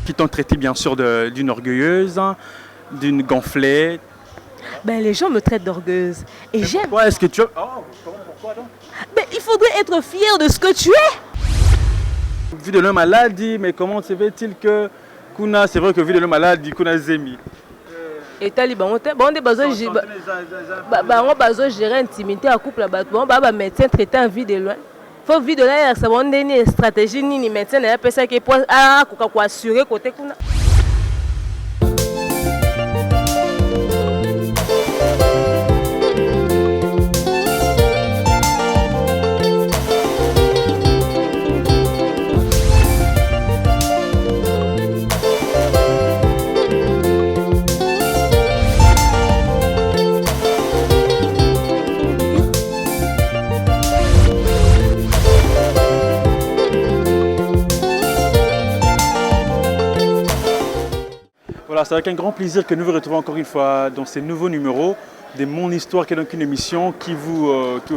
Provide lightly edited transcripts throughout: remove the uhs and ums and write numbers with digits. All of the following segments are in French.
qui t'ont traité bien sûr d'une orgueilleuse, d'une gonflée. Ben, les gens me traitent d'orgueilleuse. Et j'aime. Pourquoi est-ce que tu... Oh, pourquoi donc? Mais il faudrait être fier de ce que tu es. Vu de l'homme malade, mais comment se fait-il que Kuna, c'est vrai que vu de l'homme malade, Kuna Zemi. Et Taliban, on a besoin de gérer l'intimité à couple. On a médecin traité en vie de loin. Il faut vivre de là, ça va donner une stratégie, ni médecin, il y a personne qui peut assurer côté Kuna. Voilà, c'est avec un grand plaisir que nous vous retrouvons encore une fois dans ces nouveaux numéros de Mon Histoire, qui est donc une émission qui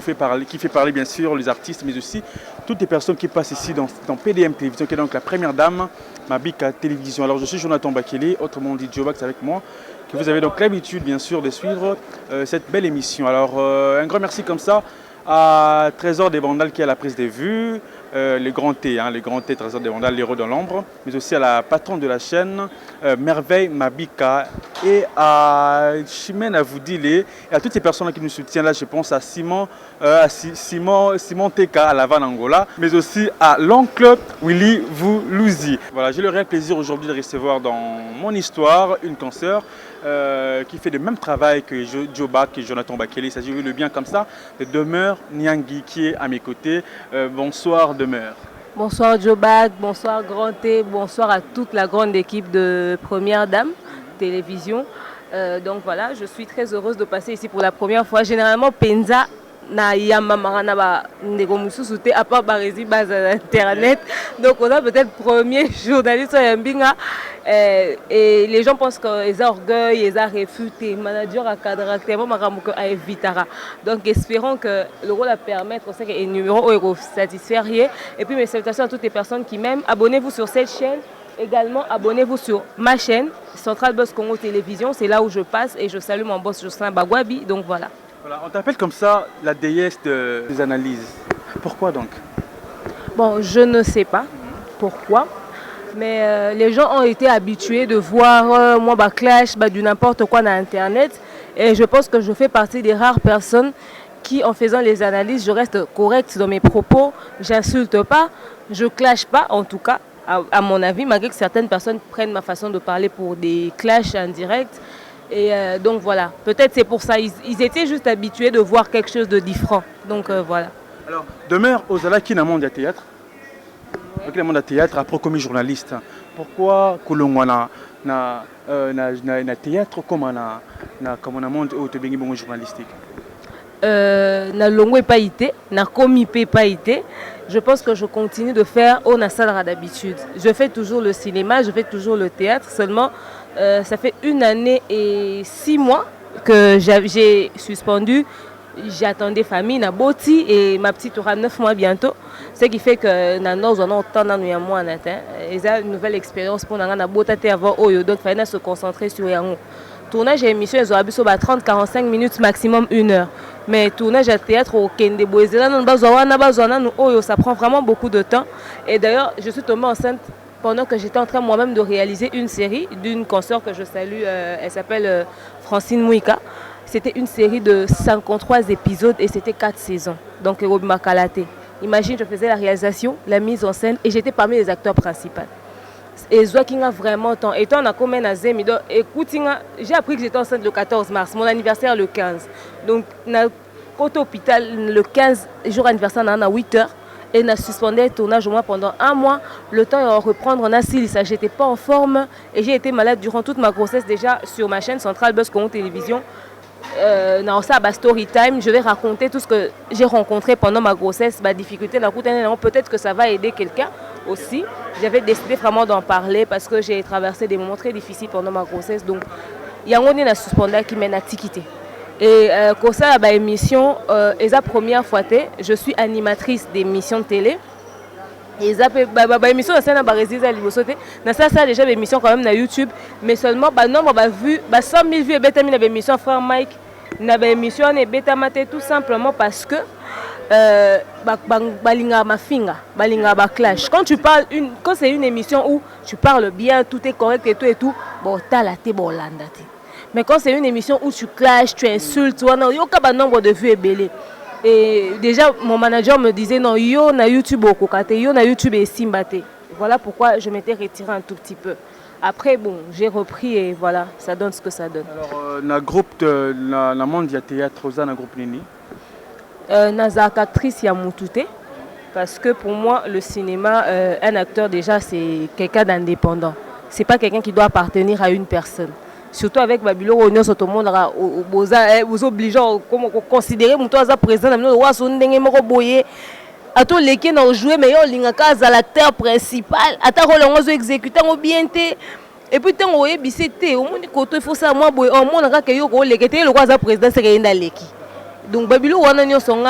fait parler bien sûr les artistes, mais aussi toutes les personnes qui passent ici dans PDM Télévision, qui est donc la première dame, Mabika Télévision. Alors je suis Jonathan Bakele, autrement dit Jobax avec moi, que vous avez donc l'habitude bien sûr de suivre cette belle émission. Alors un grand merci comme ça à Trésor des Vandales qui est à la prise des vues, le grand T, le grand T, Trésor des Vandales, l'héros dans l'ombre, mais aussi à la patronne de la chaîne, Merveille Mabika, et à Chimène Avoudile, et à toutes ces personnes qui nous soutiennent là, je pense à Simon Teka à La Havane, Angola, mais aussi à l'oncle Willy Voulouzi. Voilà, j'ai le réel plaisir aujourd'hui de recevoir dans Mon Histoire une consoeur qui fait le même travail que Jobax et Jonathan Bakele. Il s'agit de bien comme ça de Demeure Niangui qui est à mes côtés. Bonsoir Demeure. Bonsoir Jobax, bonsoir Grand T, bonsoir à toute la grande équipe de Première Dame Télévision. Donc voilà, je suis très heureuse de passer ici pour la première fois. Généralement, Penza na yamama na ba ndeko mususu te à part barezi base internet. Donc on a peut-être premier journaliste à Yambinga et les gens pensent qu'ils ont orgueil, ils ont refuté, manager à cadre actuellement maramuko à évitara. Donc espérons que le rôle à permettre aussi que les numéros est satisfaire et puis mes salutations à toutes les personnes qui m'aiment. Abonnez-vous sur cette chaîne. Également, abonnez-vous sur ma chaîne, Central Boss Congo Télévision. C'est là où je passe et je salue mon boss Jocelyn Bagwabi. Donc voilà. Voilà, on t'appelle comme ça la déesse des analyses. Pourquoi donc? Bon, je ne sais pas pourquoi, mais les gens ont été habitués de voir moi clash du n'importe quoi dans Internet. Et je pense que je fais partie des rares personnes qui, en faisant les analyses, je reste correcte dans mes propos. J'insulte pas, je clash pas en tout cas. À mon avis, malgré que certaines personnes prennent ma façon de parler pour des clashs en direct. Et donc voilà, peut-être c'est pour ça, ils étaient juste habitués de voir quelque chose de différent. Donc voilà. Alors, Demeure aux ala qui n'a monde de théâtre, qui n'a monde de théâtre, après comme journaliste. Pourquoi Koulongwana na théâtre comme on a monde au Tébéni bon journalistique? Na longue pas été, na commis pas été. Je pense que je continue de faire au Nassal d'habitude. Je fais toujours le cinéma, je fais toujours le théâtre. Seulement, ça fait 1 année et 6 mois que j'ai suspendu. J'attendais famille, na boti et ma petite aura 9 mois bientôt. Ce qui fait que nous avons autant dans nous mois en atteint. Et c'est une nouvelle expérience pour nous na botate avant Oyo. Donc, il faut se concentrer sur Yango. Tournage et émission, ils ont 30-45 minutes, maximum 1 heure. Mais tournage à théâtre au Kende ça prend vraiment beaucoup de temps. Et d'ailleurs, je suis tombée enceinte pendant que j'étais en train moi-même de réaliser une série d'une consoeur que je salue. Elle s'appelle Francine Mouika. C'était une série de 53 épisodes et c'était 4 saisons. Donc, imagine, je faisais la réalisation, la mise en scène et j'étais parmi les acteurs principaux. Et Zoakinga vraiment temps. Et toi, on a combien à Zemi? Écoute, j'ai appris que j'étais enceinte le 14 mars, mon anniversaire le 15. Donc, au hôpital, le 15, jour anniversaire, on a 8 heures. Et on a suspendu le tournage au moins pendant 1 mois. Le temps de reprendre en asile, ça, j'étais pas en forme. Et j'ai été malade durant toute ma grossesse déjà sur ma chaîne Central Buzz Congo Télévision. Dans ça, story time, je vais raconter tout ce que j'ai rencontré pendant ma grossesse, ma difficulté. Peut-être que ça va aider quelqu'un aussi. J'avais décidé vraiment d'en parler parce que j'ai traversé des moments très difficiles pendant ma grossesse. Donc, il y a un suspendu qui mène à Tikité. Et comme ça, émission, et la première fois, je suis animatrice d'émissions de télé. Et ça peut émission na scène ba résister liboso te. Na ça déjà émission quand même na YouTube, mais seulement ba nombre ba vu ba 100 000 vues et beta mi na émission frère Mike na ba émission ne beta maté tout simplement parce que balinga mafinga, balinga ba clash. Quand tu parles quand c'est une émission où tu parles bien, tout est correct et tout, bon t'as la té bon landa te. Mais quand c'est une émission où tu clashes, tu insultes, il y a un nombre de vues belé. Et déjà, mon manager me disait non, yo na YouTube au kokate, yo na YouTube et simbate. Voilà pourquoi je m'étais retiré un tout petit peu. Après, bon, j'ai repris et voilà, ça donne ce que ça donne. Alors, na groupe de la monde ya théâtre oza na groupe nini? Naza actrice ya Mutute. Parce que pour moi, le cinéma, un acteur déjà, c'est quelqu'un d'indépendant. C'est pas quelqu'un qui doit appartenir à une personne. Surtout avec Babylon, on est tout le monde vous obligeant à considérer mon toit président à tout les qui n'ont joué mais on à l'acteur principal à ta rôle on exécutant au bien et puis tant on bisité au monde côté il faut ça moi on monde que yo les qui le roi président c'est rien d'aleki donc Babylon on a son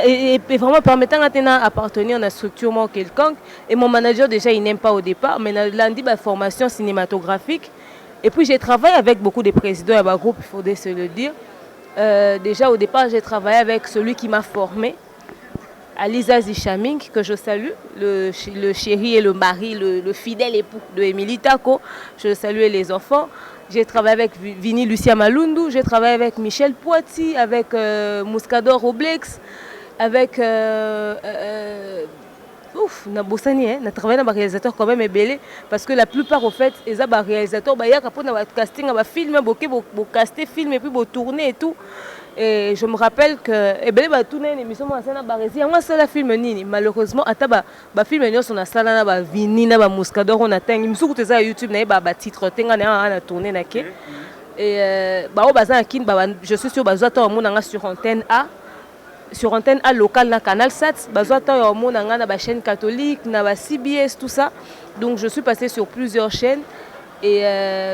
et vraiment permettant à appartenir à une structure quelconque et mon manager déjà il n'aime pas au départ mais lundi ma formation cinématographique. Et puis j'ai travaillé avec beaucoup de présidents et groupe, il faudrait se le dire. Déjà au départ, j'ai travaillé avec celui qui m'a formé, Alisa Zichaming, que je salue, le chéri et le mari, le fidèle époux de Émilie Tako. Je salue les enfants. J'ai travaillé avec Vini Lucia Malundu, j'ai travaillé avec Michel Poiti, avec Muscador Roblex, avec... Ouf, na bossani hein, na travaillé na réalisateur quand même ébélé parce que la plupart au fait les réalisateurs bah y a pour na casting ba film boké bo caster film et puis bo tourner et tout et je me rappelle que ébélé ba tourner une émission moi ça na ba rési moi ça la film nini malheureusement ata ba film nyo son na sala na ba vini na ba muscador on atteint misuku te ça YouTube na ba titre tenga na tourner na ke et ba o bazan kin ba je suis sûr ba zo ta mon sur antenne A sur antenne A locale na Canal 7, na chaîne catholique, na CBS, tout ça. Donc je suis passée sur plusieurs chaînes et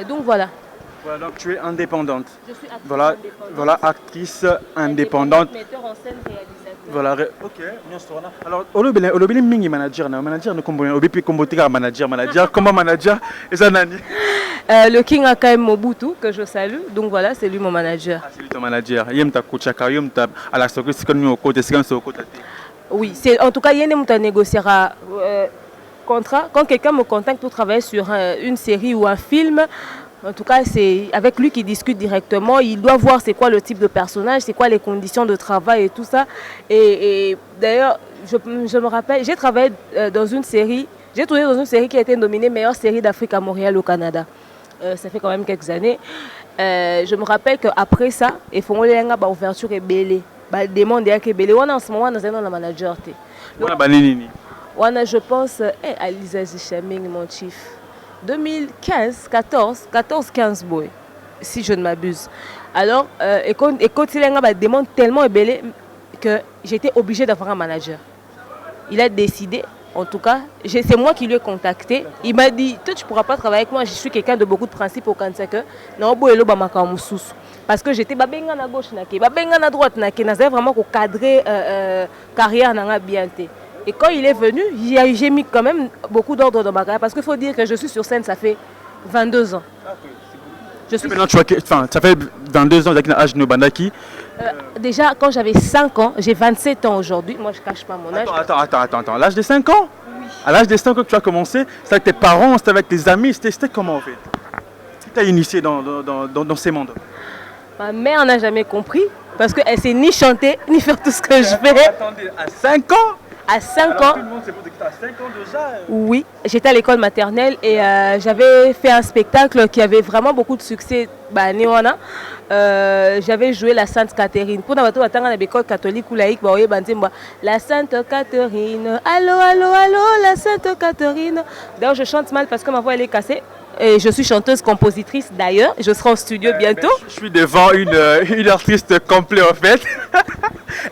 donc voilà. Voilà, donc tu es indépendante. Je suis actrice indépendante. Voilà, actrice indépendante. Metteur en scène, réalisateur. Voilà, ok. Alors, olobele mingi manager ne combien obepi kombotika manager comment manager et ça nani. Le King Akaim Mobutu que je salue. Donc voilà, c'est lui mon manager. Ah, c'est lui ton manager. Yem ta coachaka, yem ta à la soccer c'est comme au côté c'est comme ça au côté. Oui, c'est en tout cas yene muta négociera contrat quand quelqu'un me contacte pour travailler sur une série ou un film. En tout cas, c'est avec lui qu'il discute directement. Il doit voir c'est quoi le type de personnage, c'est quoi les conditions de travail et tout ça. Et d'ailleurs, je me rappelle, j'ai travaillé dans une série, j'ai tourné dans une série qui a été nominée meilleure série d'Afrique à Montréal au Canada. Ça fait quand même quelques années. Je me rappelle qu'après ça, il faut que l'ouverture est belle. La demande est belle. On a en ce moment dans un manager. Je pense à Alisa Zichaming, mon chief. 2015, 14-15 boy, si je ne m'abuse. Alors, et quand il a une demande tellement ébellée que j'étais obligée d'avoir un manager. Il a décidé, en tout cas, c'est moi qui lui ai contacté. Il m'a dit, toi tu ne pourras pas travailler avec moi, je suis quelqu'un de beaucoup de principes au Kansaka. Parce que j'étais babenga à gauche, babenga à droite, j'avais vraiment cadré carrière bien. Et quand il est venu, j'ai mis quand même beaucoup d'ordre dans ma carrière. Parce qu'il faut dire que je suis sur scène, ça fait 22 ans. Je suis... Maintenant, ça fait 22 ans avec l'âge de Bandaki. Déjà, quand j'avais 5 ans, j'ai 27 ans aujourd'hui. Moi, je ne cache pas mon âge. Attends. À l'âge de 5 ans? Oui. À l'âge de 5 ans que tu as commencé, c'était avec tes parents, c'était avec tes amis, c'était comment en fait? Qui t'a initié dans ces mondes? Ma mère n'a jamais compris. Parce qu'elle ne sait ni chanter, ni faire tout ce que je fais. Attendez, à 5 ans? À 5 ans. Tout le monde sait que tu as 5 ans déjà. Oui, j'étais à l'école maternelle et j'avais fait un spectacle qui avait vraiment beaucoup de succès. J'avais joué la Sainte Catherine. Pour l'école catholique ou laïque, la Sainte Catherine. Allô, la Sainte Catherine. D'ailleurs, je chante mal parce que ma voix elle est cassée. Et je suis chanteuse, compositrice d'ailleurs. Je serai en studio bientôt. Je suis devant une artiste complète en fait.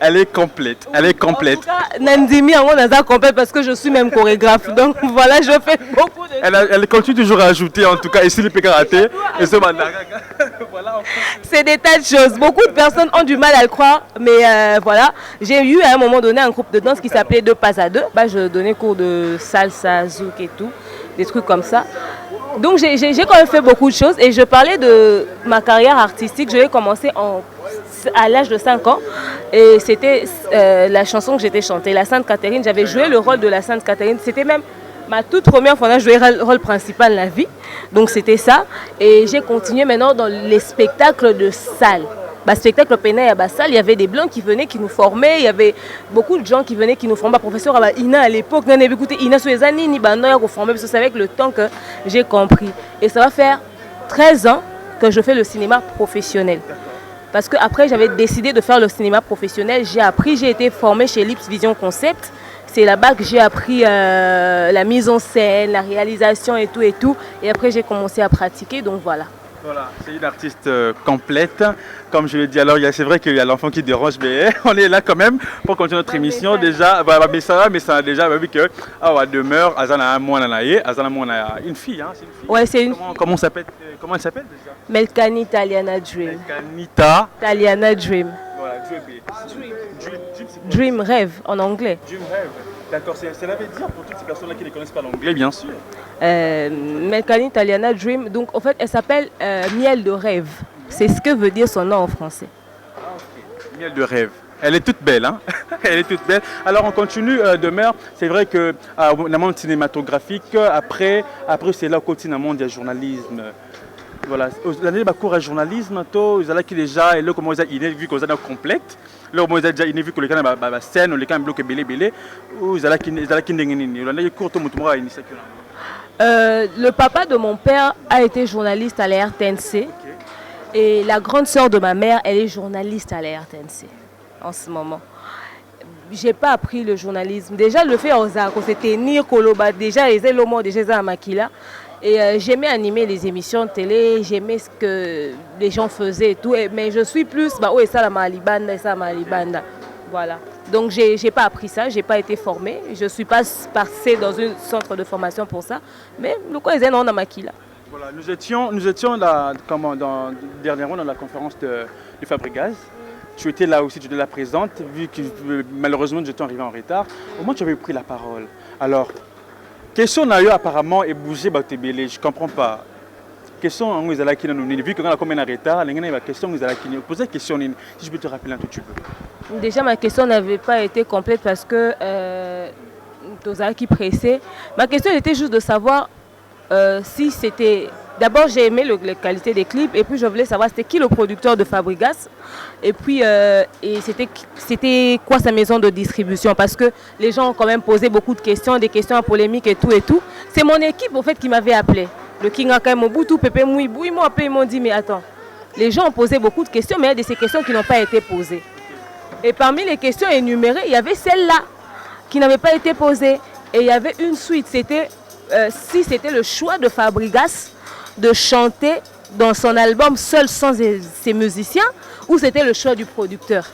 Elle est complète. Elle est complète. En tout cas, Nandimi on a complète parce que je suis même chorégraphe. Donc voilà, je fais beaucoup de elle continue toujours à ajouter en tout cas ici le Pékaraté. Et ce Mandaraga. Voilà. C'est des tas de choses. Beaucoup de personnes ont du mal à le croire, mais voilà. J'ai eu à un moment donné un groupe de danse qui s'appelait Deux Pas à Deux. Bah, je donnais cours de salsa, zouk et tout, des trucs comme ça. Donc j'ai quand même fait beaucoup de choses et je parlais de ma carrière artistique. Je l'ai commencé à l'âge de 5 ans et c'était la chanson que j'étais chantée, la Sainte Catherine. J'avais joué le rôle de la Sainte Catherine. C'était même ma toute première fois que je jouais le rôle principal de la vie. Donc c'était ça. Et j'ai continué maintenant dans les spectacles de salle. Bah, spectacle Pénay à Bassal, il y avait des blancs qui venaient, qui nous formaient, il y avait beaucoup de gens qui venaient, qui nous formaient. Professeur Ina à l'époque, on avait écouté Ina sur les années, ni Banoya qu'on formait, parce que c'est avec le temps que j'ai compris. Et ça va faire 13 ans que je fais le cinéma professionnel. Parce qu'après, j'avais décidé de faire le cinéma professionnel. J'ai été formée chez Lips Vision Concept. C'est là-bas que j'ai appris la mise en scène, la réalisation et tout et tout. Et après, j'ai commencé à pratiquer, donc voilà. Voilà, c'est une artiste complète. Comme je l'ai dit, alors c'est vrai qu'il y a l'enfant qui dérange, mais on est là quand même pour continuer notre émission. Déjà, mais ça a déjà vu que demeure, Azana a moi une fille, hein, c'est une fille. Ouais, c'est une. Comment elle s'appelle déjà? Melkani Taliana Dream. Melkanita Taliana Dream. Voilà, Dream rêve en anglais. Dream rêve. D'accord, c'est la dire pour toutes ces personnes-là qui ne connaissent pas l'anglais, bien sûr. Melkani Taliana Dream, donc en fait elle s'appelle Miel de rêve. C'est ce que veut dire son nom en français. Ah, ok. Miel de rêve. Elle est toute belle, hein. Elle est toute belle. Alors on continue demain. C'est vrai que dans le monde cinématographique, après c'est là au côté dans le monde du journalisme. Voilà, l'année de cours à journalisme, ils ont déjà, et là comment ils ont vu qu'ils ont complète. Là comment ils ont déjà vu que les gens ont scène, les gens ont bloqué belé, ou ils ont cours tout le monde le papa de mon père a été journaliste à la RTNC. Okay. Et la grande sœur de ma mère, elle est journaliste à la RTNC en ce moment. J'ai pas appris le journalisme. Déjà, le fait aux arts, c'était Nir Koloba, déjà, les éléments, déjà, à Makila. Et j'aimais animer les émissions de télé, j'aimais ce que les gens faisaient et tout. Mais je suis plus, oui, ça, la Malibanda, ça, Malibanda. Voilà. Donc, j'ai pas appris ça, j'ai pas été formée. Je suis pas passée dans un centre de formation pour ça. Mais le quoi, ils étaient dans Makila. Voilà, nous étions là, dernièrement dans la conférence du Fabrigaz. Tu étais là aussi, tu étais là présente, vu que malheureusement nous étions arrivés en retard. Au moins tu avais pris la parole. Alors, question n'a eu apparemment et bougé Batebele, je ne comprends pas. Question on nous a qui nous vu que quand on a combien de retard, les gens question nous a qui nous poser question si je peux te rappeler un tout petit peu. Déjà ma question n'avait pas été complète parce que Tozara qui pressait. Ma question était juste de savoir si c'était... D'abord, j'ai aimé la qualité des clips et puis je voulais savoir c'était qui le producteur de Fabrigas et puis c'était quoi sa maison de distribution parce que les gens ont quand même posé beaucoup de questions, des questions polémiques et tout et tout. C'est mon équipe en fait qui m'avait appelé. Le King a quand même Mobutu, Pépé Mouibou, ils m'ont appelé, ils m'ont dit mais attends, les gens ont posé beaucoup de questions mais il y a de ces questions qui n'ont pas été posées. Et parmi les questions énumérées, il y avait celle-là qui n'avait pas été posée et il y avait une suite, c'était si c'était le choix de Fabrigas de chanter dans son album seul sans ses musiciens ou c'était le choix du producteur.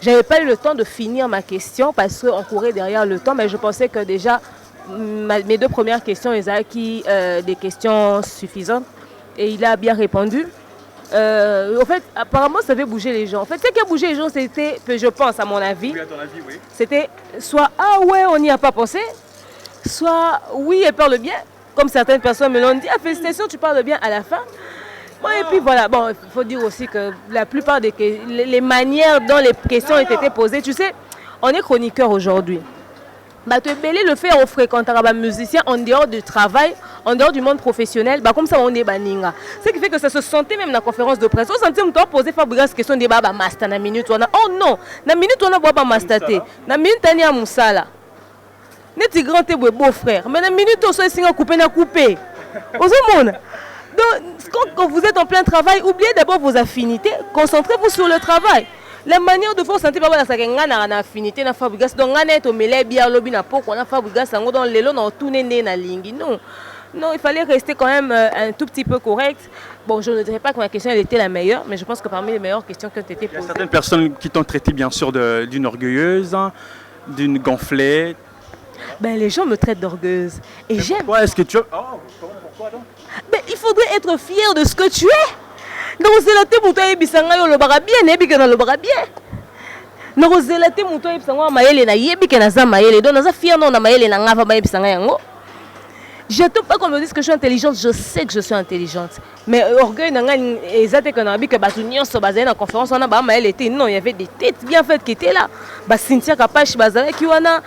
Je n'avais pas eu le temps de finir ma question parce qu'on courait derrière le temps, mais je pensais que déjà mes deux premières questions, ils avaient des questions suffisantes et il a bien répondu. En fait, apparemment, ça avait bougé les gens. En fait, ce qui a bougé les gens, c'était, je pense à mon avis, oui, à ton avis, oui. C'était soit « Ah ouais, on n'y a pas pensé », soit « Oui, elle parle bien ». Comme certaines personnes me l'ont dit, ah, félicitations, tu parles bien à la fin. Bon, et puis voilà, bon, il faut dire aussi que la plupart des les manières dont les questions ont été posées, tu sais, on est chroniqueur aujourd'hui. Bah, te belé le fait on fréquente un musicien en dehors du travail, en dehors du monde professionnel, bah, comme ça on est baninga. Ce qui fait que ça se sentait même dans la conférence de presse. On sentait que poser Fabrice question de bah master na minute on a. Oh non, na minute on a bois master té. Na minute tani a musala. N'est-ce grand et beau frère, mais la minute où c'est coupé na coupé. Aux monde. Donc quand vous êtes en plein travail, oubliez d'abord vos affinités, concentrez-vous sur le travail. La manière de faire sentir pas ça ngana na affinité na Fabrice donc ngana est au mêlé bien lobi na poko na Fabrice ngo dans lelo na tourner na lingi. Non. Non, il fallait rester quand même un tout petit peu correct. Bon, je ne dirais pas que ma question elle était la meilleure, mais je pense que parmi les meilleures questions qui ont été posées. Il y a certaines personnes qui t'ont traité bien sûr d'une orgueilleuse, d'une gonflée. Ben, les gens me traitent d'orgueilleuse. Et j'aime. Pourquoi est-ce que tu... Oh, pourquoi donc? Ben, il faudrait être fier de ce que tu es. Donc c'est la tête muto ebisanga yo lobaka bien nebi que na lobaka bien. Donc c'est la tête muto ebisanga mayele na yebi que na za mayele. Donc naza fier non na mayele na ngava ba ebisanga yango. Je ne peux pas qu'on me dise que je suis intelligente, je sais que je suis intelligente. Mais orgueil n'a exact que nabi que batunion so basé na conférence on a ba mayele était non, il y avait des têtes bien faites qui étaient là. Ba Cynthia Kapash bazala ki wana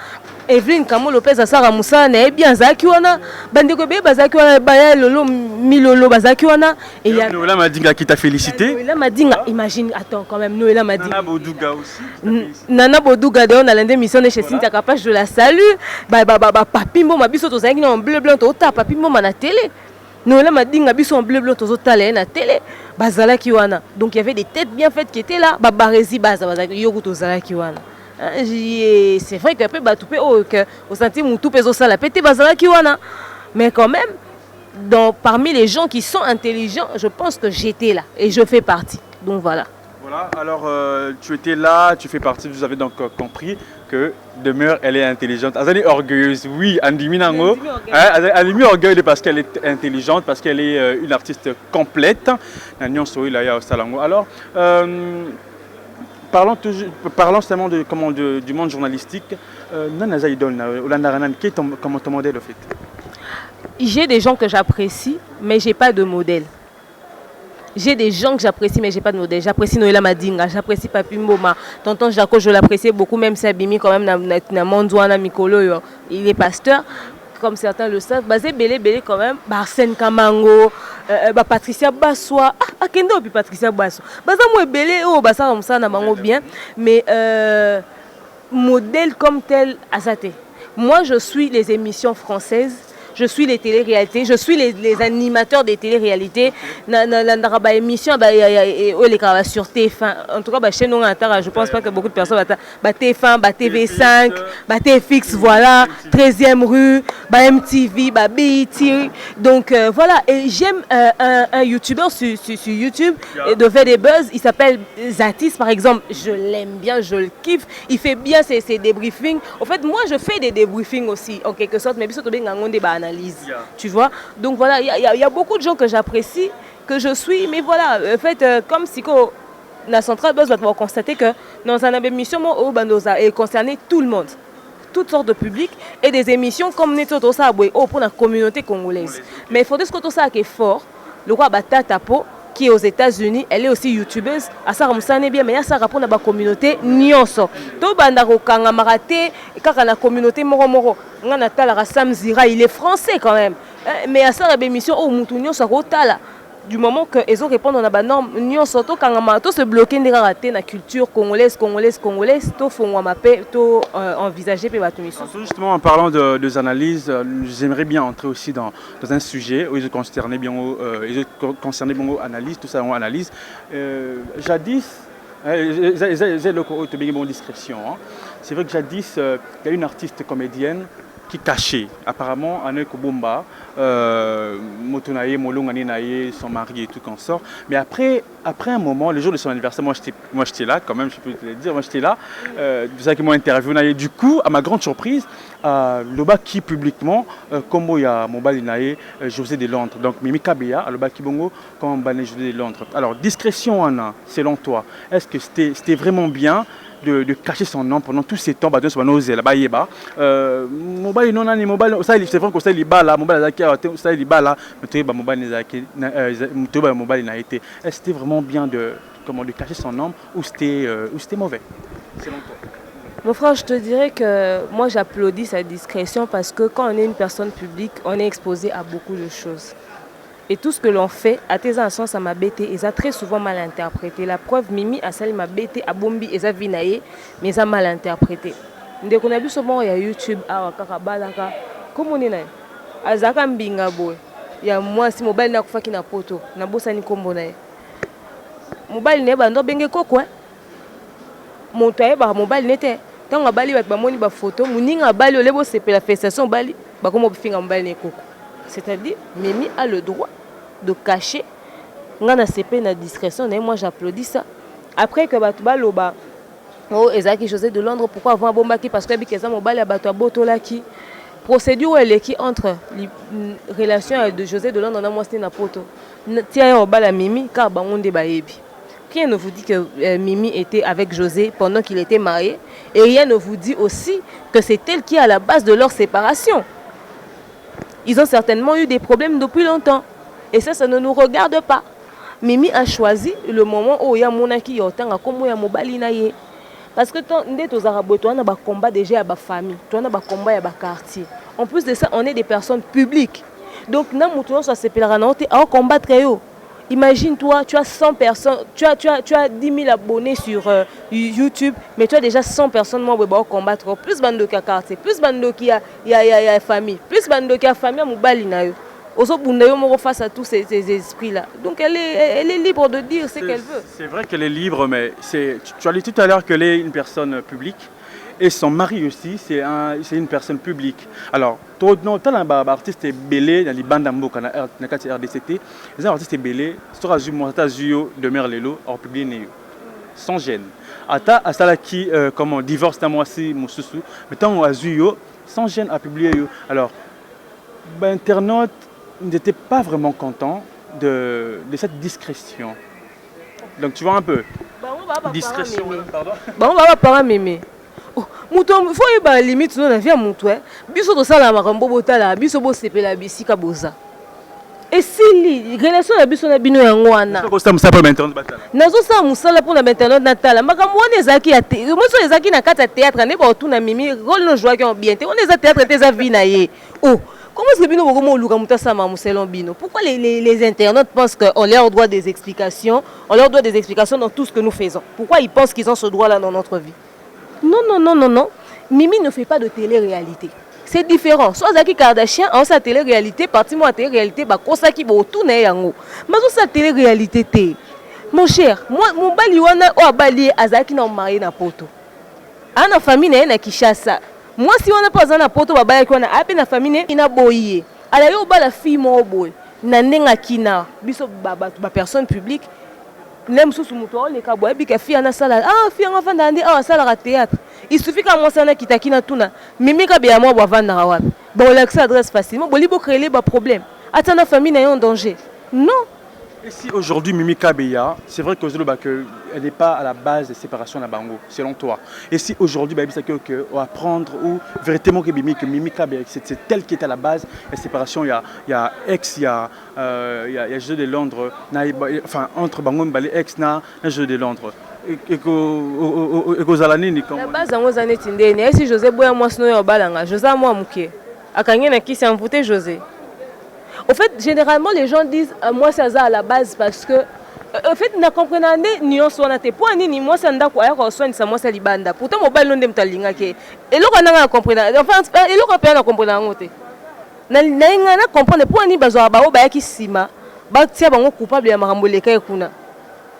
Evelyne Kamo Lopez Asara Moussa na bien zaki wana bandeko be bazaki wana ba lolo milolo bazaki wana et il y a Noëlla Madinga qui t'a félicité. Noëlla Madinga, imagine, attends quand même Noëlla Madinga. Nana Boduga aussi. Nana Boduga de on a l'un mission de chez Cynthia Kapash, je la salue. Ba papi mo mabiso to zaki en bleu blanc to ta papi mo na télé. Noëlla Madinga biso en bleu blanc to tala na télé. Bazala ki wana. Donc il y avait des têtes bien faites qui étaient là. Ba Barezi baza bazaki yogo to zala ki wana. C'est vrai que peut au senti moutou peso sala pété bazala ki wana. Mais quand même parmi les gens qui sont intelligents, je pense que j'étais là et je fais partie. Donc voilà. Voilà, alors tu étais là, tu fais partie, vous avez donc compris que Demeure, elle est intelligente. Elle est orgueilleuse, oui, Andimi Nango. Elle est orgueilleuse parce qu'elle est intelligente, parce qu'elle est une artiste complète. Alors, parlons seulement du monde journalistique. Qui est ton modèle au fait? J'ai des gens que j'apprécie, mais j'ai pas de modèle. J'ai des gens que j'apprécie, mais j'ai pas de modèle. J'apprécie Noëlla Madinga, j'apprécie Papi Mboma. Tonton Jaco, je l'appréciais beaucoup, même si Abimi, quand même, na Mondouana Mikolo, il est pasteur, comme certains le savent. Basé Belé, quand même, Arsène Kamango, Patricia Bassoa. Ah, Kendo, puis Patricia Bassoa. Basé moi Belé, oh, Bassa, comme ça, na mango bien. Mais modèle comme tel, Asate. Moi, je suis les émissions françaises. Je suis les téléréalités, je suis les animateurs des téléréalités. Dans émission, les sur TF1. En tout cas, chez nous, je pense pas que beaucoup de personnes TF1, TV5, TFX, voilà, 13e rue, MTV, BET. Donc voilà, et j'aime un YouTuber sur YouTube de faire des buzz. Il s'appelle Zatis, par exemple. Je l'aime bien, je le kiffe. Il fait bien ses débriefings. En fait, moi, je fais des débriefings aussi, en quelque sorte. Mais surtout, analyse, tu vois. Donc voilà, il y a beaucoup de gens que j'apprécie, que je suis, mais voilà, en fait, comme si la centrale buzz va pouvoir constater que dans une émission, est concerné tout le monde, toutes sortes de publics et des émissions comme Neto ça pour la communauté congolaise. Mais il faudrait que tout ça qui est fort, le roi Bata Tapo qui est aux États-Unis, elle est aussi youtubeuse. À ça, on bien, mais il y a ça rapport à la communauté nyonso. Tout bandaro kanga maraté, car la communauté moro. On a la Sam Zira, il est français quand même. Mais à ça, la émission au Moutounio, ça rotala. Du moment que ils ont répondu à la norme, nous surtout quand on se bloquer de rater la culture congolaise, tout font mapper, tout envisager pour la mission. Justement, en parlant de analyses, j'aimerais bien entrer aussi dans un sujet où ils concernaient bien analyse, tout ça en analyse. Jadis, j'ai le bon discrétion. C'est vrai que jadis, il y a une artiste comédienne qui cachait apparemment Anne Kobomba, Motonaye, Molongani Naye, son mari et tout consort. Mais après un moment, le jour de son anniversaire, moi j'étais là quand même, je peux te le dire, moi j'étais là. Vous savez qu'ils m'ont interviewé. Du coup, à ma grande surprise, Loba qui publiquement, comme il y a Mobali Naye, José de Londres. Donc Mimi Kabea, Loba Kibongo, comme José de Londres. Alors, discrétion, Anna, selon toi, est-ce que c'était vraiment bien de cacher son nom pendant tous ces temps, c'est vrai que c'est libala, c'était vraiment bien de cacher son nom ou c'était mauvais selon toi? Mon frère, je te dirais que moi j'applaudis sa discrétion parce que quand on est une personne publique, on est exposé à beaucoup de choses. Et tout ce que l'on fait, à tes sens, ça m'a bêté et ça très souvent mal interprété. La preuve, Mimi, à celle m'a bêté, à Bombi et ça vinaye, mais ça mal interprété. Dès qu'on a vu souvent, il y a YouTube, comme on est là, à Zaka Mbinga boy, il y a moi si mobile n'a pas qui n'a poto, n'a pas ça ni combo na. Mobile n'est pas dans bengue quoi. Mon taille par mobile n'était. Tant on a bali avec moni ba photo, muninga bali ole bo c'est la festation bali, ba comme on finga mobile ne koko. C'est-à-dire, Mimi a le droit de cacher. Ngana CP na discrétion, et moi j'applaudis ça. Après que Batouba Loba, oh Ezaki José de Londres, pourquoi avoir un bombaki parce que Bikeza Mobile a battu à Botolaki. procédure elle est qui entre relation de José Delondre na moi na poto tia au bala Mimi car bangonde baebi. Rien ne vous dit que Mimi était avec José pendant qu'il était marié et rien ne vous dit aussi que c'est elle qui est à la base de leur séparation. Ils ont certainement eu des problèmes depuis longtemps et ça ne nous regarde pas. Mimi a choisi le moment où il y a monaki yotanga comme il y a mobali na ye. Parce que dès aux Arabes, on a un combat déjà à la famille, on a un combat à la quartier. En plus de ça, on est des personnes publiques. Donc, nous avons un combat très haut. Imagine-toi, tu as 100 personnes, tu as 10 000 abonnés sur YouTube, mais tu as déjà 100 personnes moi pour combattre. Plus bando qui a quartier, plus bando qui a famille, plus bando qui a famille à mobali na yo. Face à tous ces esprits-là. Donc elle est libre de dire ce qu'elle veut. C'est vrai qu'elle est libre, mais tu as dit tout à l'heure qu'elle est une personne publique. Et son mari aussi, c'est une personne publique. Alors, tu as un artiste belé dans les bandes d'amboka dans la RDCT. Les artistes belés, tu as de Merlelo, or publié sans gêne. Ata asala qui comment divorce dans moi si mususu, mais tant azuyo sans gêne à publier. Alors, internaute n'était pas vraiment content de cette discrétion. Donc tu vois un peu. Discrétion, pardon. Bon, on va pas mémé. Mouton, faut y avoir limite dans la vie à mouton. Biso to sala makambo botala, biso bo sepela bisika boza. Et si les relations na biso na bino yango wana. Biso ko sa musala pour internet batala. Nazo sa musala pour na internet natala. Makambo wana ezaki ya te. Moi so ezaki na kata théâtre ne ba otuna mimi rôle no joie qui ont bien te. On est théâtre te za vie na ye. Oh. Comment est-ce que Bino Bogomo Lukamuta Sama Mousselon Bino? Pourquoi les internautes pensent qu'on leur doit des explications? On leur doit des explications dans tout ce que nous faisons. Pourquoi ils pensent qu'ils ont ce droit-là dans notre vie? Non. Mimi ne fait pas de télé-réalité. C'est différent. Soit Zaki Kardashian, en sa télé-réalité, parti-moi à télé-réalité, bah, kosa ki bo tout na yango. Mais dans sa télé-réalité, mon cher, moi, mon baliwana, ou abali, azaki na marié na poto. Ana famille na Kishasa. Moi, si on n'a pas un poto, on a na famille ina boye. Alors yo ba la fille mo boy. Na nenga kina, biso ba personne publique. Nem sous muto le kabo e bi ka fille na sala. Ah, fille en vanda ndi ah sala ra théâtre. Il suffit que moi ça na kitakina tuna. Mimi ka bia mo ba vanda ra wapi. Bon l'accès adresse facilement. Bon libo créer ba problème. Attends na famille na en danger. Non. Et si aujourd'hui Mimi Kabeya, c'est vrai qu'elle n'est pas à la base des séparations de la Bango, selon toi. Et si aujourd'hui, on va prendre ou véritablement que Mimi Kabeya, c'est elle qui est à la base des séparations. Il y a ex, il y a Jeux de Londres, enfin entre Bango et ex, il y a Jeux de Londres. Et que Zalanini comme. La base dans les années Tindé, si José Boya moi sinon au balanga, José moi mouké. Akanye na qui s'est envoûté José. Au fait, généralement, les gens disent moi c'est ça à la base parce que en fait, na comprendre ni on soit naté pour ni moi c'est ndako aya ko soit ni ça moi c'est libanda. Pourtant mobile non dem talinga ke. Et lo kana na comprendre. Enfin, et lo ka na comprendre ngote. Na ngana comprendre pour ni bazo ba o ba ki sima. Ba tia bango coupable ya makambo leka ekuna.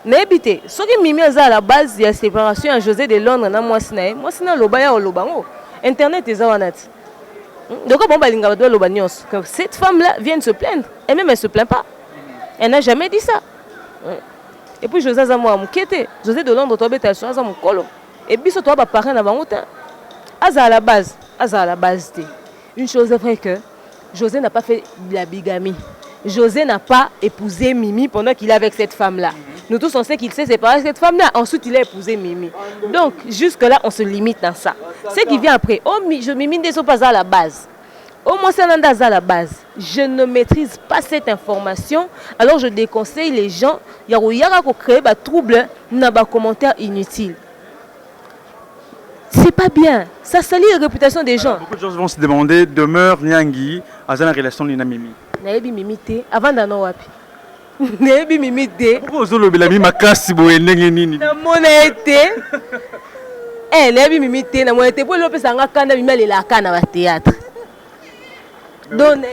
Na ebité, soki Mimi za à la base ya séparation à José de Londres na moi sina loba ya lobango. Internet eza wanati. Donc, cette femme-là vient de se plaindre. Et même elle ne se plaint pas. Elle n'a jamais dit ça. Et puis, José Zamoua Moukete, José de Londres, tu as été mon colo. Et puis, tu as parlé à la base. À la base. Une chose est vraie que José n'a pas fait de la bigamie. José n'a pas épousé Mimi pendant qu'il est avec cette femme-là. Nous tous, on sait qu'il s'est séparé avec cette femme-là. Ensuite, il a épousé Mimi. Donc, jusque-là, on se limite dans ça. Ce qui vient après, oh, je Mimi ne sont pas à la base. Au moins, c'est à la base. Je ne maîtrise pas cette information. Alors, je déconseille les gens. Il y a créer des troubles, n'a pas commentaire inutile. C'est pas bien. Ça salit la réputation des gens. Beaucoup de gens vont se demander, demeure Nyangui à la relation de Mimi. Naebi Mimi te avant d'en wapi. Naebi Mimi te. Pourquoi vous avez mis ma casse si vous avez nini? Na mona été. Eh, naebi Mimi te na mona été pour l'opé sanga kanda Mimi le la kana ba théâtre.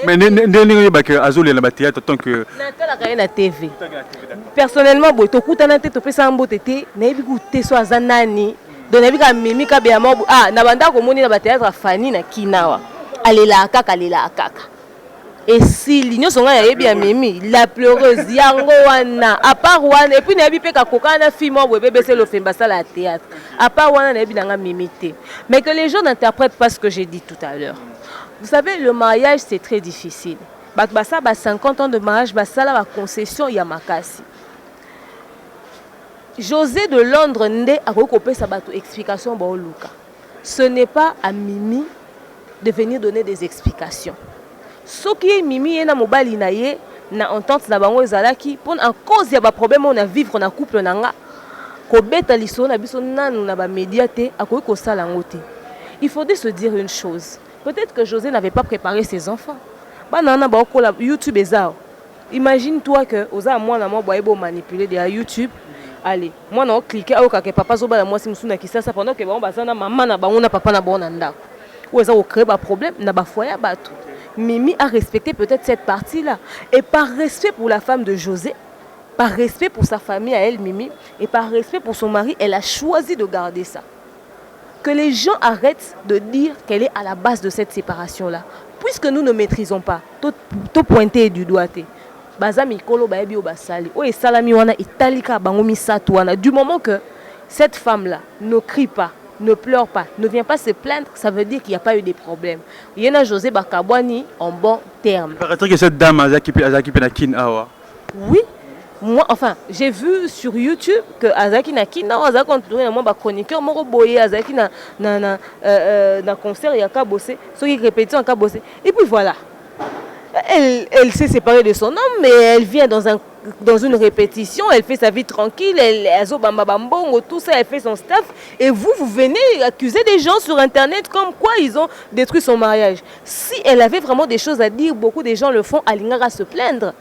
Mais n'est pas que Azul est la théâtre tant que. Na la TV. Personnellement, boy to kuta na te to pesa mbote te, naebi ku te so azanani. Donc naebi ka Mimi ka be amobu ah na banda ko moni na ba théâtre Fani na Kinawa. Alela kaka. Et si l'union sont là, bien Mimi, la pleureuse, yango wana, à part wana, et puis n'abi pe kakoka na film ou bébé c'est le film basa la théâtre. À part wana n'abi nanga Mimi te. Mais que les gens n'interprètent pas ce que j'ai dit tout à l'heure. Vous savez, le mariage, c'est très difficile. Ça, 50 ans de mariage, ça, la concession, il y a makasi. José de Londres, a recoupé sa explication. Ce n'est pas à Mimi de venir donner des explications. Ce qui est Mimi, il y a mobile na entente na bango ezalaki pour en cause ya ba problème on a vivre na couple nanga ko beta liso na biso nanu na ba médiaté akoki ko sala ngote. Il faudrait se dire une chose. Peut-être que José n'avait pas préparé ses enfants. Banana ba ko la YouTube ezao. Imagine-toi que oza mwana mo boyebo manipuler de YouTube. Allez, moi non cliquer au ka papa zo ba moi si musuna kisasa pendant que ba bazana maman na bango na papa na bona ndako. Ou ezao créer ba problème na ba foyer bato. Mimi a respecté peut-être cette partie-là. Et par respect pour la femme de José, par respect pour sa famille à elle, Mimi, et par respect pour son mari, elle a choisi de garder ça. Que les gens arrêtent de dire qu'elle est à la base de cette séparation-là. Puisque nous ne maîtrisons pas, tout pointer du doigt. Du moment que cette femme-là ne crie pas, ne pleure pas, ne vient pas se plaindre, ça veut dire qu'il n'y a pas eu de problème. Il y a José Bakabouani en bon terme. Il paraît que cette dame a Azaki Penakin Awa. Oui, moi, enfin, j'ai vu sur YouTube que Azaki Nakin Awa, Azaki a chroniqueur, Moro Boye, Azaki na concert, il y a qu'à bosser, ceux qui répètent, il y a qu'à bosser. Et puis voilà. Elle s'est séparée de son homme, mais elle vient dans une répétition, elle fait sa vie tranquille, elle tout ça, elle fait son staff. Et vous venez accuser des gens sur Internet comme quoi ils ont détruit son mariage. Si elle avait vraiment des choses à dire, beaucoup de gens le font, Alingara se plaindre.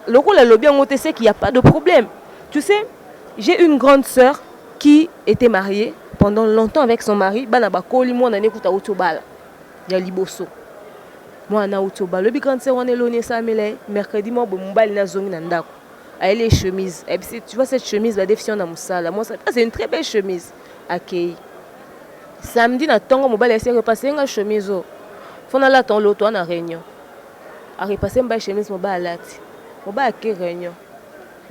Le coup, la lobby en sait qu'il n'y a pas de problème. Tu sais, j'ai une grande sœur qui était mariée pendant longtemps avec son mari. Banabakoli, moi, on a écouté à Otobala. Il y a Liboso. Moi, na Otoba, le grande sœur on est loné ça mais mercredi moi bon mobile na zongi na ndako. Elle les chemises. Et puis tu vois cette chemise la défiant na musala. Moi c'est une très belle chemise. Akei. Samedi na tongo mobile essaie repasser une chemise. Fona la ton loto na réunion. A repasser une chemise mobile lati. Mobile ke réunion.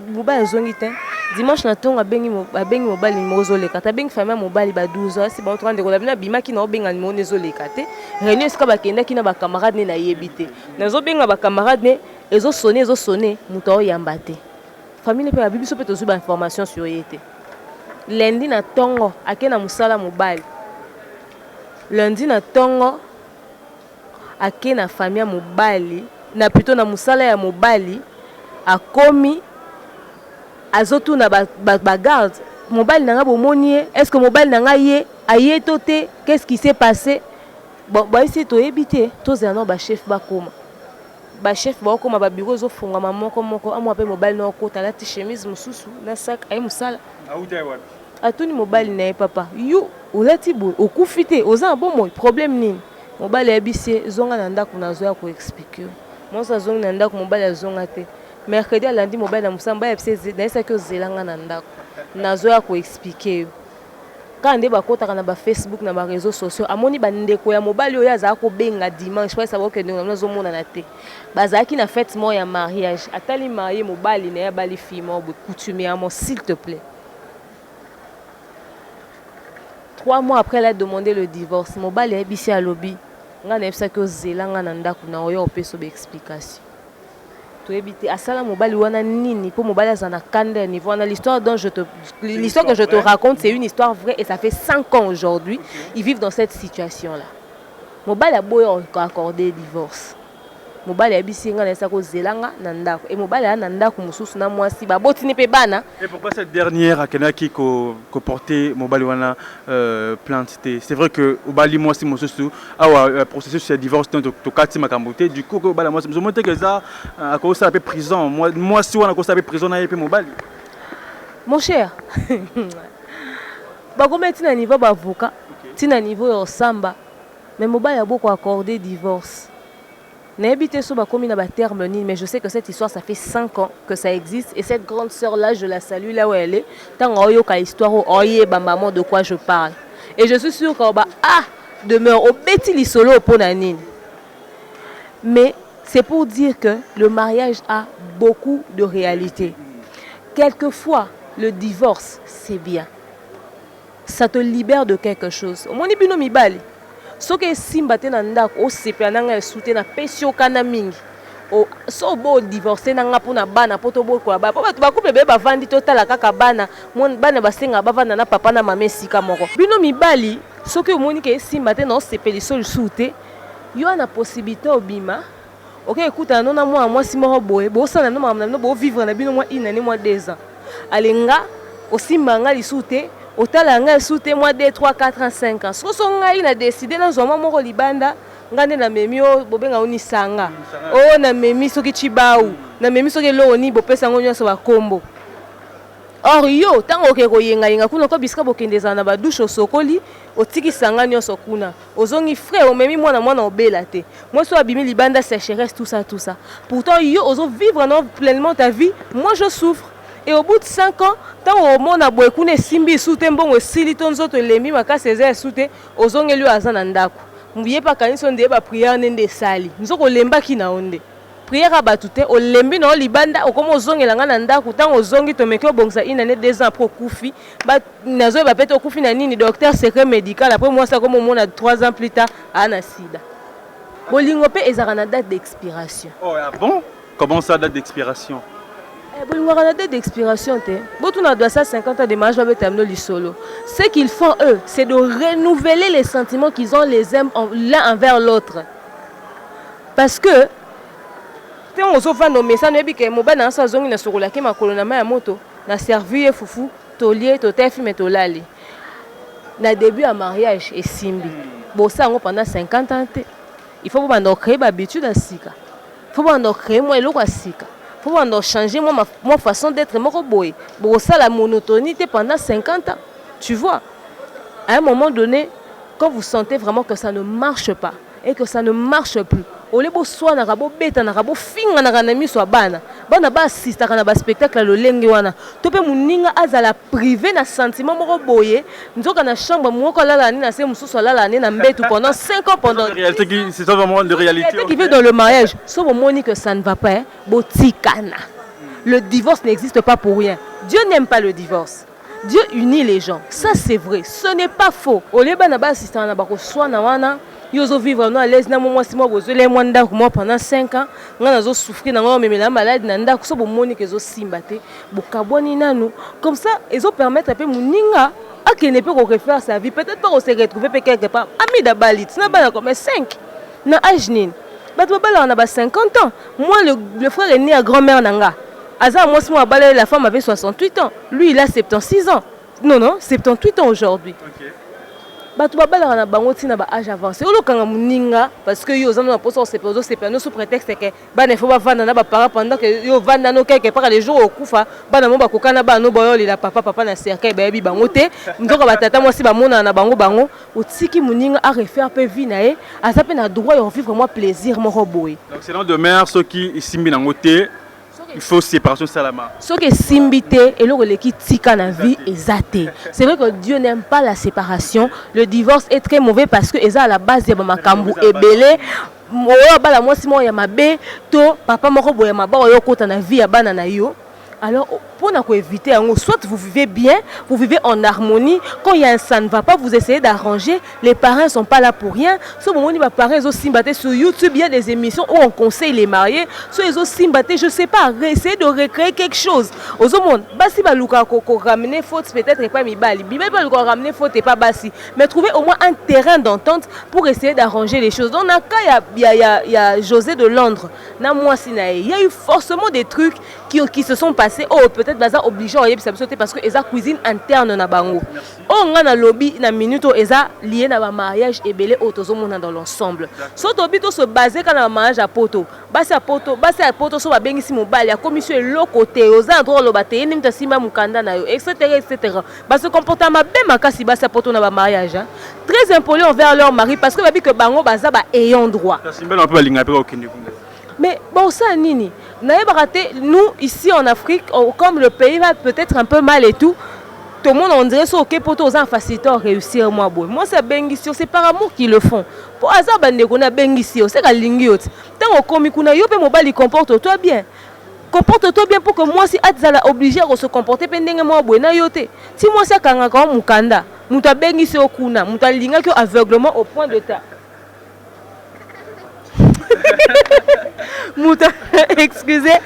Mobile zongi ten. Dimanche na tongo abengi mobile mozo le kata bengi famille mobile ba 12 heures c'est bon 30 ko la bina bima ki na benga mo nezo le kate. Réunion ska ba kenda ki na ba camarade ne na yebite. Nazo benga ba camarade ne ezo sonner muto yamba te. Famille pe ba bibiso pe tozu ba information sur yete. Lundi na tongo akena musala mobile. Lundi na tongo akena famille mobile na plutôt na musala ya mobile akomi azotu na garde mobile nanga bomonier est-ce que mobile nanga ye aye toté qu'est-ce qui s'est passé bon ici to ebité to zana ba chef ba chef ba koma ba bureau zo funga moko amwa pe mobile na ko tala ti chemise mususu na sac ay musala Aouda wapi atuni mobile na papa you olati bo okufite oza bon problème nini mobile ya bisi zonga na ndako na zo ya ko expliquer moi ça zonga na ndako mobile zonga te. Mercredi à lundi mobile na musamba ya pse na esa que zelanga na ndako nazo ya ko expliquer quand nde bakota na ba Facebook na ba réseaux sociaux amoni ba ndeko ya mobile oya za ko benga dimanche pas savoir que nazo mona na te bazaki na fête mo ya mariage atali marié mobile na ya bali fille mo coutumièrement s'il te plaît. 3 mois après elle a demandé le divorce mobile ya bisi à lobby nga na esa que zelanga na ndako na oya opeso be explication. Asala mobile wana nini pour mobile azana kanda niveau na l'histoire que je te raconte c'est une histoire vraie et ça fait 5 ans aujourd'hui ils vivent dans cette situation là. Mobile a beau accorder divorce. Mobile ya bisinga na sako zelanga na ndako et mobile ya na ndako mususu na mwasi ba botini pe bana. Et pourquoi cette dernière akenaki ko porter mobile wana plainte c'est vrai que obali mwasi mususu awa processus de divorce to kati makambote du coup obala mwasi mususu monte que ça a cause ça prison mwasi wana cause ça prison na pe mobile. Mon cher. Ba comme tina niveau ba avocat tina niveau yo samba mais mobile a beaucoup accordé divorce. N'habitez sur ma commune à terme mais je sais que cette histoire ça fait 5 ans que ça existe et cette grande sœur là je la salue là où elle est tant que histoire oye maman de quoi je parle et je suis sûre qu'on va demeure au petit solo pour nanine mais c'est pour dire que le mariage a beaucoup de réalité. Quelquefois le divorce c'est bien, ça te libère de quelque chose. Mon ibino mibali soki esimba te na ndako osepela na ngai esu te napesi okana mingi so bo divorce na nga mpona bana mpo tobokola bana mpo bato bakuple beye bavandi totala kaka bana basenga bavanda na papa na mama esika moko bino mibali soki omoni ke esimba te na osepeli so lisusu te yo ana possibilité obima okekutana no na mwana mwasi moko boye bosala no makambo na bino bovivre na bino mwa 1 année mwa 2 ans alenga osimba nga lisusu te otala nga lisusu te mwa 2 3 4 ans 5 ans soso ngai na décide nazwa mwa moko libanda ngande na memi bobenga oni sanga na memi soki chibau na memi soki loni bopesa ngo nyonso bakombo or yo tango ke koyenga kuna ko bisika bokendeza na ba douche osokoli otiki sanga nyonso kuna ozongi frère omemi mwana obela te moi so abimi libanda sécheresse tout ça pourtant yo ozo vivre non pleinement ta vie moi je souffre et au bout de 5 ans tant au mona boye kuna simbi soute mbongo sili tonzoto lembi makase eza soute ozongeli azana ndako mbiye pa kanisa ndeye ba prière nende sali nzoko lembaki na onde prière abatu te olembi na libanda okoma ozongela nga na ndako tango ozongi tomeki obongisa 1 année 2 ans après okufi ba nazo ba pete okufi na nini docteur secret médical après moi ça comme mona 3 ans plus tard ana sida bolingo pe ezaka na date d'expiration. Oh ah bon? Comment ça date d'expiration? Bolingo na date d'expiration te botuna doit ça 50 ans de mariage ba betamno lisolo. Ce qu'ils font eux c'est de renouveler les sentiments qu'ils ont les uns l'un envers l'autre. Parce que on se fait nommer ça nebi ke mobana na sa zongi na sokola ke makolo na ma ya moto na servir fufu tolier totefi metolali na début à mariage et simbi bossa ngo pendant 50 ans te il faut bando créer ba habitude à sika faut bando créer moi eloko à sika faut bando changer moi façon d'être moko boy bossa la monotonie pendant 50 ans tu vois à un moment donné quand vous sentez vraiment que ça ne marche pas et que ça ne marche plus olebo soa na rabo beta na rabo finga na kanami so bana ba assista kana ba spectacle lo lenge wana to pe muninga azala privé na sentiment moko boye nzoka na chambre moko lala ni na se mususu lala ni na mbetu pendant 5 ans pendant réalité qui c'est vraiment de réalité qui vit dans le mariage so moni que ça ne va pas botikana le divorce n'existe pas pour rien. Dieu n'aime pas le divorce. Dieu unit les gens. Ça c'est vrai, ce n'est pas faux. Oleba na ba assista na ba ko soa na wana yozo vivre non à l'aise na moi si moi bozole moi ndako moi pendant 5 ans nga nazo souffrir na ngo memela malade na ndako so bomoni ke zo simba te bokaboni nanu comme ça ezo permettre pe muninga akene pe ko refaire sa vie peut-être pas se retrouver pe quelque part ami da balit na bana comme 5 na âge nin bato bala na ba 50 ans moi le frère est né à grand-mère nanga aza moi si moi bala la femme avait 68 ans lui il a 76 ans non 78 ans aujourd'hui. OK. Bato babala na bango tina ba âge avancé olokanga muninga parce que yo zamna poso se poso se pano sous prétexte que bana faut ba vanda na ba para pendant que yo vanda no quelque part les jours okufa bana mo ba kokana ba no boyo la papa na cercueil ba yebi bango te ndoka batata moi si ba mona na bango otiki muninga a refaire pe vie na e azape na droit de vivre moi plaisir mo roboy. Donc c'est dans de mère ceux qui simbi na ngote il faut séparation salama. Ce qui est simbité et le qui tika na vie exacté. C'est vrai que Dieu n'aime pas la séparation. Le divorce est très mauvais parce que eza à la base de makambu ebele. Moi bala moi si moi ya mabe to papa moko boya maba yo kota na vie ya bana na yo. Alors, pour éviter, soit vous vivez bien, vous vivez en harmonie. Quand il y a ça ne va pas, vous essayez d'arranger. Les parents ne sont pas là pour rien. Soit vous les parents ils aussi battent sur YouTube, il y a des émissions où on conseille les mariés. Soit ils aussi battent, je sais pas, essayer de recréer quelque chose. Aux hommes, basi baluka ko ramener faute peut-être pas mi bali. Bible baluka ramener faute et pas basi. Mais trouver au moins un terrain d'entente pour essayer d'arranger les choses. Dans le cas il y a José de Londres, na moi sinae. Il y a eu forcément des trucs qui se sont passés. Oh peut-être baza obligé à y sauter parce que eza cuisine interne na bango. Oh nga na lobby na minute eza lié na ba mariage et belé autozomona dans l'ensemble. So to bito se baser quand na mariage à poto. Basi à poto so ba bengisi mobali ya commission lo côté oza droit lo baté ni mta simba mukanda na yo etc. Ba se comporter ma be makasi basi à poto na ba mariage hein. Très impoli envers leur mari parce que ba bi que bango baza ba ayant droit. Simba on peut balinga pe okende. Mais bon ça nini nous ici en Afrique comme le pays va peut-être un peu mal et tout le monde on dirait ça ok pour tous en facilitant réussir moi c'est bengisi c'est par amour qu'ils le font pour hasard bande qu'on a bengisi c'est kalingi ot tant komi kuna yo pe mobali comporte-toi bien pour que moi si azala obligé à se comporter pendenge moi na yote si moi ça kanga comme mukanda muta bengisi okuna muta linga que aveuglement au point de ta Mouta, excusez.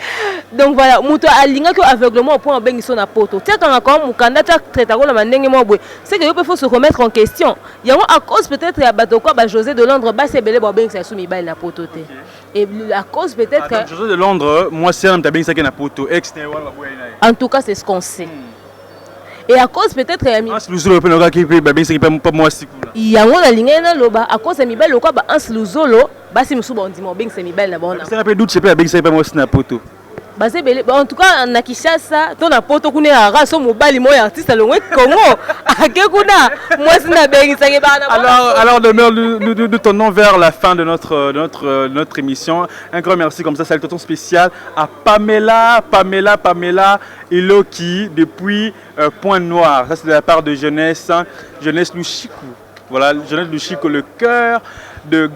Donc voilà, Mouta a l'ingé que aveuglement au point où ben na poto. Tiens quand encore mon candidat traite à la mandenge moi boue. C'est que il faut se remettre en question. Il y a à cause peut-être à bateau quoi José de Londres bas c'est belé ben ça soumis bail na poto te. Et à cause peut-être José de Londres, moi c'est un tabin ça qui na poto. En tout cas c'est ce qu'on sait. Et à cause peut-être il y a un ligne na loba à cause mi belle quoi ba ans luzolo ba si musu bon dimo beng c'est mi belle na bon. C'est un peu doute c'est pas beng c'est pas moi na poto. En tout cas na Kinshasa to na poto kuna ya raso mobali moya artiste longwe Congo akekuna moi sina beng ça alors nous tournons vers la fin de notre émission. Un grand merci comme ça salutation spéciale à Pamela Iloki depuis Point Noir. Ça c'est de la part de Jeunesse Lushiku. Voilà, Jeunesse Lushiku, le cœur de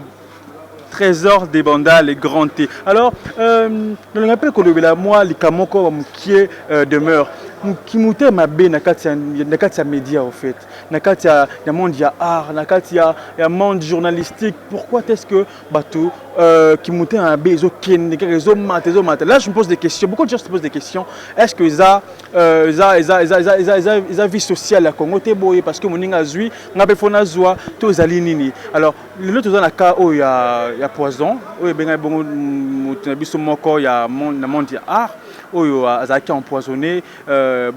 Trésor des bandas, les grands T. Alors, je me rappelle que moi, les Kamoko qui demeure. Qui moutait ma bé nakatia média en fait. Nakatia ya monde ya art, nakatia ya monde journalistique. Pourquoi est-ce que bateau qui moutait un bé zo ken zo mat. Là je me pose des questions. Beaucoup de gens se posent des questions. Est-ce que ça vie sociale à Congo te boye parce que moninga zui ngabe fona zwa to zali nini. Alors le to na ka o ya poison, o benga bongo mutuna biso moko ya monde ya art. Oyo azaki empoisonné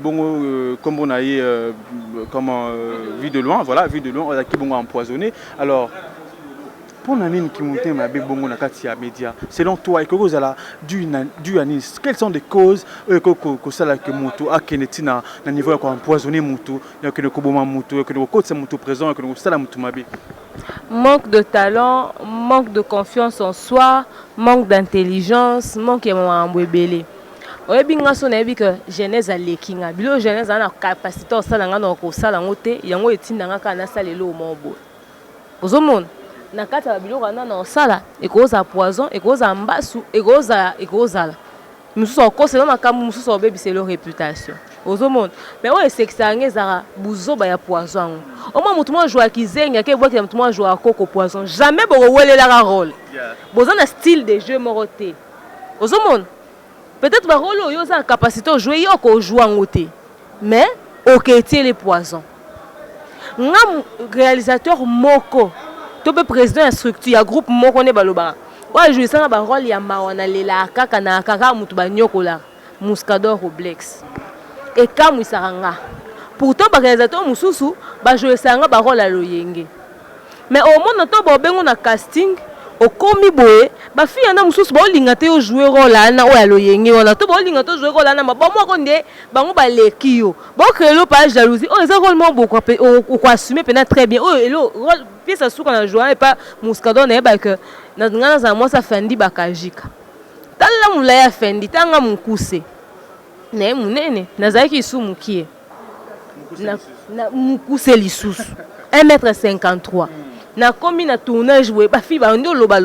bongo comme on a eu comment vu de loin voilà vu de loin azaki bongo empoisonné. Alors pour nanine qui monte ma bé bongo na kati ya média selon toi et que cause la du anis quelles sont les causes que ça là que moto a keneti na niveau ya empoisonner moto ya que ko boma moto que ko côté moto présent que ça la moto mabe. Manque de talent, manque de confiance en soi, manque d'intelligence, manque de mbwebele. Oui, bien sûr, on que jeunesse a l'équinga. Bilo jeunesse a la capacité de faire des choses ça langote. Il y a un étude dans la salle le mombo. Aux hommes, na kata bilo kana na sala et cause à poison et cause à mbasu et cause à nous sommes encore c'est dans kamu nous sommes bébé c'est leur réputation. Aux hommes, mais ouais c'est que ça ngeza buzo ba ya poison. Au moins mutu moi joue kizenga ke bois que mutu moi joue à coco poison. Jamais bo wele la rôle. Bozo na style de jeu moroté. Aux hommes peut-être que rôle yo a capacité de jouer yoko jouer en côté mais OK tirer les poisons ngam réalisateur moko to be président de structure ya groupe moko ne baloba wa jouer ça ba rôle ya mawana lela kaka na kaka mutu ba nyokola Muscador Roblex et kamu isaranga pourtant ba réalisateur mususu ba jouer ça ba rôle ya loyenge mais au moins to ba bengo na casting au komi boye ba fille na mususu ba olinga te yo jouer rôle na o ya loyenge ona to ba olinga to jouer rôle na ba mo ko nde bango ba leki yo ba créer lo pas jalousie oh ça rôle mo beaucoup ko assumer pena très bien oh elo rôle pièce à souka na jouer et pas Muscador na ba que na ngana za mo sa fendi ba kajika tala mula ya fendi tanga mukuse na munene na zaki su mukie na mukuse lisusu 1m53 na komi na tournage we ba fi ba ndo loba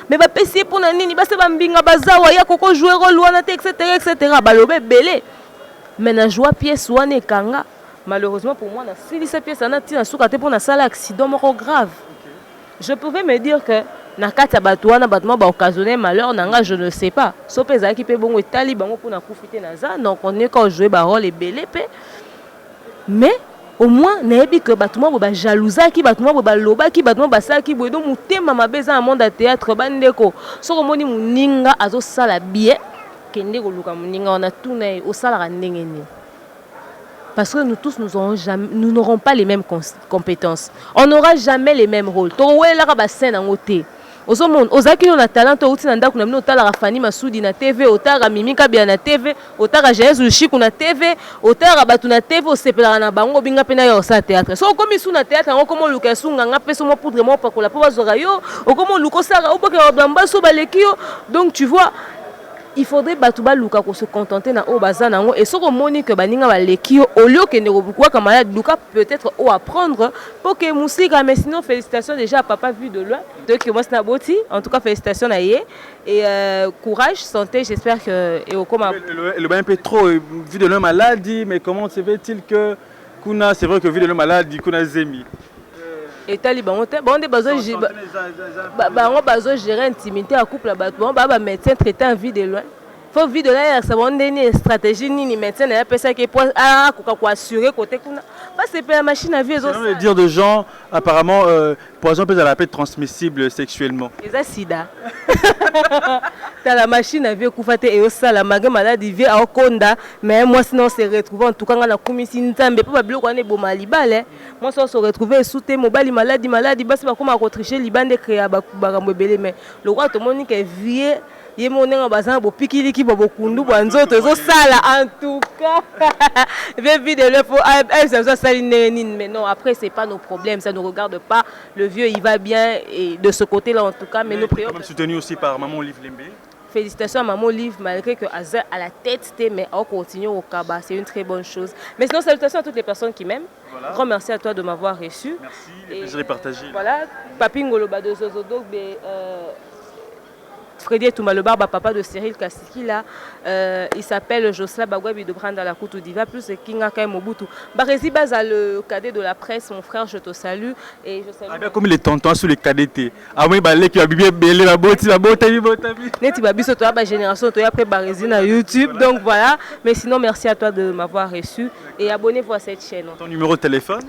mais ba pesi pour na nini ba se ba mbinga bazawa ya koko jouer rôle wana etc ba lobe belé mais na joie pièce wana kanga malheureusement pour moi na sili cette pièce na tina suka te pour na sala accident moko grave. Je pouvais me dire que na kata bato wana battement ba occasionner malheur nanga je ne sais pas so peza ki pe bongo etali bango pour na profiter na za donc on est quand jouer ba rôle belé pe mais au moins nayebi que batuma ba jalousa ki batuma ba loba ki batuma ba sala ki bodo mutema mabeza na monde de théâtre bandeko so ko moni muninga azo sala bien kende ko luka muninga on a tout na au sala ndenge ni parce que nous tous nous n'aurons pas les mêmes compétences, on n'aura jamais les mêmes rôles to wela ka ba scène en côté Ozomon, ozaki yo na talent outi na ndako na mino otala Fani Masudi na TV, otala Mimi Kabia na TV, otala Jeunesse Lushiku na TV, otala batu na TV, osepela na bango binga pena yo sa théâtre. So komi su na théâtre ngo komo luka sunga nga peso mo poudre mo pakola po bazora yo, okomo luko sara oboka bamba so baleki yo. Donc tu vois, il faudrait batouba luka ko se contenter na o bazana ngo et soko moni que baninga baleki yo au lieu que ne robukwa comme malade luka peut-être au apprendre pour que musique mais sinon félicitations déjà à papa vu de loin donc moi c'est boti en tout cas félicitations à yé et courage santé j'espère que et au comme le un peu trop vu de loin maladie mais comment se fait-il que kuna c'est vrai que vu de loin maladie kuna zemi Et taliban bon des besoins gérer intimité à couple bon bah médecin traitant en vie de loin faut vie de là ça bon une stratégie ni médecin n'a pas ça qui pour quoi assurer côté kuna pas c'est pas la machine à vie c'est le dire de gens apparemment poison peut être transmissible sexuellement les sida t'as la machine à vie kufate et ça la maladie vie à konda mais moi sinon se retrouver en tout cas dans la commission ntambe pas bilo kwane bo malibale moi ça se retrouver sous tes mobile maladie basi ba koma ko tricher libande créa ba mbebele mais le roi to monique vie ye monenga bazana bo pikiliki bo kundu banzoto zo sala en tout cas vie de le faut ça saline mais non après c'est pas nos problèmes ça ne regarde pas le vieux il va bien et de ce côté là en tout cas mais nous prions soutenu aussi par maman Olive Lembe. Félicitations à Maman Olive, malgré que Aza à la tête, mais on continue au Kaba, c'est une très bonne chose. Mais sinon, salutations à toutes les personnes qui m'aiment. Voilà. Grand merci à toi de m'avoir reçu. Merci, le plaisir est partagé. Voilà, Papi Ngoloba de Zozodok, Freddy Touma, le barbe papa de Cyril Kassiki là, il s'appelle Josla Bagwabi de Branda la Koutou Diva plus Kinga Kai Mobutu. Barezi Baza le cadet de la presse, mon frère, je te salue et je salue. Ah bien comme il est tonton sur les cadets. Ah oui balé qui a bien belé la beauté Neti babi so toi ba génération toi après Barezi na YouTube voilà. Donc voilà, mais sinon merci à toi de m'avoir reçu et abonnez-vous à cette chaîne. Ton numéro de téléphone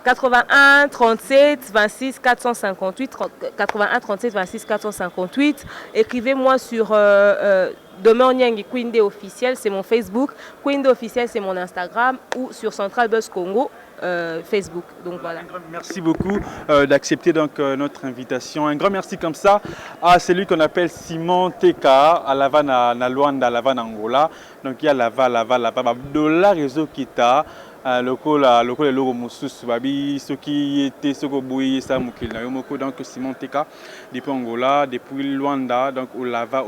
81 37 26 458 81 37 26 458. Écrivez-moi sur Demain Nyangi Quinde officiel, c'est mon Facebook. Quinde officiel, c'est mon Instagram ou sur Central Buzz Congo. Facebook. Donc voilà. Merci beaucoup d'accepter donc notre invitation. Un grand merci comme ça à celui qu'on appelle Simon Teka à Lavana, à Luanda, à Lavana, Angola. Donc il y a Lava, de la réseau Kita. Local et logo mususu babi ceux qui étaient ceux qui boui ça mukil na yomoko donc Simon Teka depuis Angola depuis Luanda donc au lava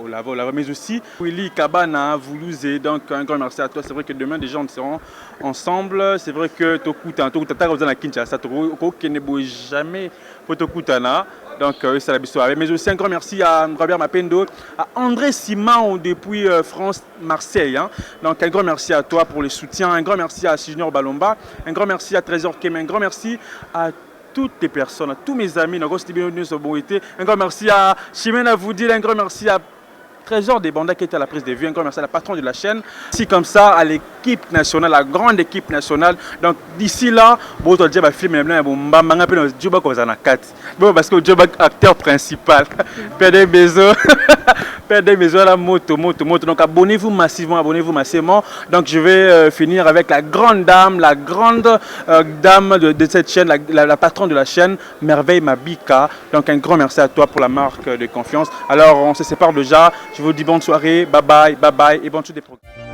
mais aussi Willy Kabana Voulouzé donc un grand merci à toi. C'est vrai que demain des gens seront ensemble. C'est vrai que Tokuta vous en a Kinshasa qui ne bouge jamais pour Tokutana. Donc, c'est la bisou. Mais aussi un grand merci à Robert Mapendo, à André Simon depuis France, Marseille. Hein. Donc, un grand merci à toi pour le soutien. Un grand merci à Junior Balomba. Un grand merci à Trésor Kem. Un grand merci à toutes les personnes, à tous mes amis. Un grand merci à Chimène Avoudil. Un grand merci à Trésor des Bandas qui était à la prise de vue. Un grand merci à la patronne de la chaîne. Si comme ça, à l'équipe nationale, la grande équipe nationale. Donc d'ici là, bon, tu as film parce que le acteur principal. Perdez Bezo. Perdez Bezo la moto. Donc abonnez-vous massivement. Donc je vais finir avec la grande dame de cette chaîne, la patronne de la chaîne, Merveille Mabika. Donc un grand merci à toi pour la marque de confiance. Alors on se sépare déjà. Je vous dis bonne soirée, bye bye et bonne suite des programmes.